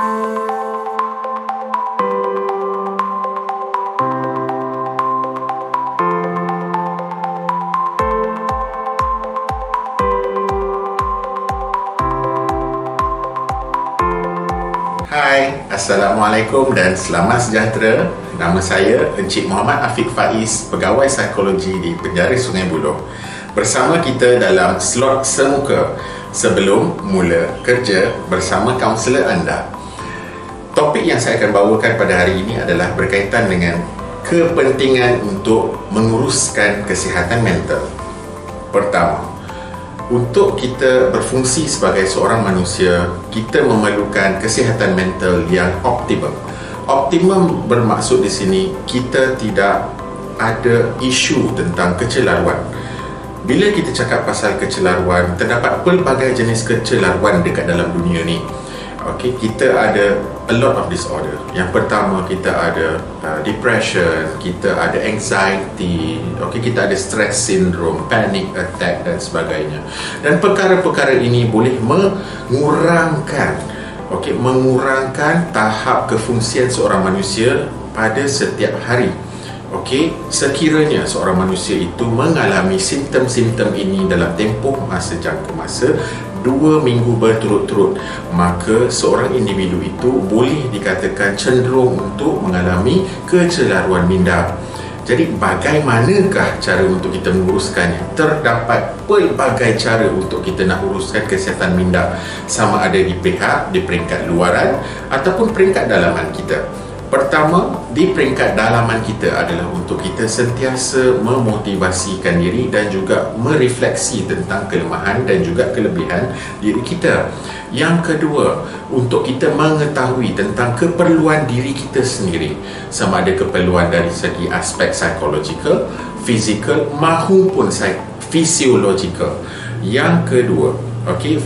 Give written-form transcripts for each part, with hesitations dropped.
Hai, Assalamualaikum dan selamat sejahtera. Nama saya Encik Muhammad Afiq Faiz, pegawai psikologi di Penjara Sungai Buloh. Bersama kita dalam slot semuka sebelum mula kerja bersama kaunselor anda. Topik yang saya akan bawakan pada hari ini adalah berkaitan dengan kepentingan untuk menguruskan kesihatan mental. Pertama, untuk kita berfungsi sebagai seorang manusia, kita memerlukan kesihatan mental yang optimum. Optimum bermaksud di sini kita tidak ada isu tentang kecelaruan. Bila kita cakap pasal kecelaruan, terdapat pelbagai jenis kecelaruan dekat dalam dunia ni. Okey, kita ada a lot of disorder. Yang pertama, kita ada depression, kita ada anxiety, okey, kita ada stress syndrome, panic attack dan sebagainya. Dan perkara-perkara ini boleh mengurangkan tahap kefungsian seorang manusia pada setiap hari. Okey, sekiranya seorang manusia itu mengalami simptom-simptom ini dalam tempoh jangka masa 2 minggu berturut-turut, maka seorang individu itu boleh dikatakan cenderung untuk mengalami kecelaruan minda. Jadi bagaimanakah cara untuk kita menguruskannya? Terdapat pelbagai cara untuk kita nak uruskan kesihatan minda, sama ada di peringkat luaran ataupun peringkat dalaman kita. Pertama, di peringkat dalaman kita adalah untuk kita sentiasa memotivasikan diri dan juga merefleksi tentang kelemahan dan juga kelebihan diri kita. Yang kedua, untuk kita mengetahui tentang keperluan diri kita sendiri, sama ada keperluan dari segi aspek psikologikal, fizikal maupun fisiologikal. Yang kedua,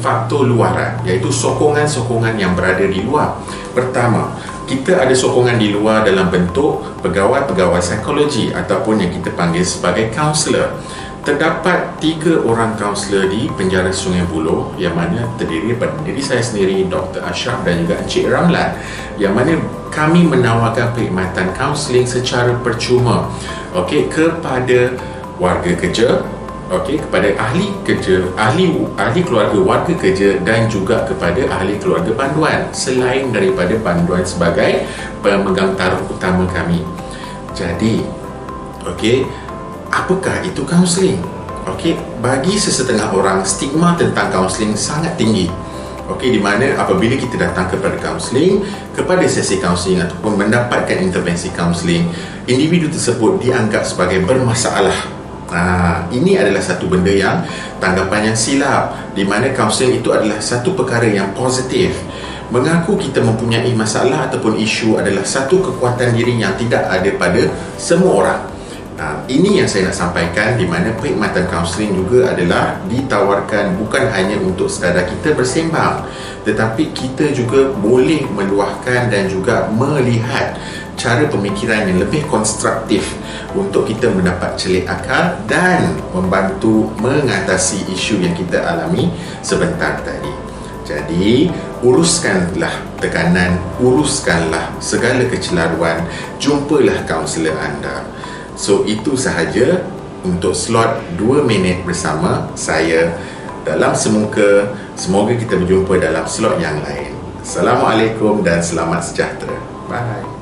faktor luaran, iaitu sokongan-sokongan yang berada di luar. Pertama, kita ada sokongan di luar dalam bentuk pegawai-pegawai psikologi ataupun yang kita panggil sebagai kaunselor. Terdapat 3 orang kaunselor di Penjara Sungai Buloh, yang mana terdiri daripada diri saya sendiri, Dr. Ashraf dan juga Encik Ramlan, yang mana kami menawarkan perkhidmatan kaunseling secara percuma kepada warga kerja, kepada ahli kerja, ahli keluarga warga kerja dan juga kepada ahli keluarga panduan, selain daripada panduan sebagai pemegang taruh utama kami. Jadi, apakah itu kaunseling? Bagi sesetengah orang, stigma tentang kaunseling sangat tinggi. Di mana apabila kita datang kepada kaunseling, kepada sesi kaunseling ataupun mendapatkan intervensi kaunseling, individu tersebut dianggap sebagai bermasalah. Ini adalah satu benda yang tanggapan yang silap, di mana kaunseling itu adalah satu perkara yang positif. Mengaku kita mempunyai masalah ataupun isu adalah satu kekuatan diri yang tidak ada pada semua orang. Ini yang saya nak sampaikan, di mana perkhidmatan kaunseling juga adalah ditawarkan bukan hanya untuk sekadar kita bersembang, tetapi kita juga boleh meluahkan dan juga melihat cara pemikiran yang lebih konstruktif untuk kita mendapat celik akal dan membantu mengatasi isu yang kita alami sebentar tadi. Jadi, uruskanlah tekanan, uruskanlah segala kecelaruan, jumpalah kaunselor anda. So, itu sahaja untuk slot 2 minit bersama saya dalam semuka. Semoga kita berjumpa dalam slot yang lain. Assalamualaikum dan selamat sejahtera. Bye.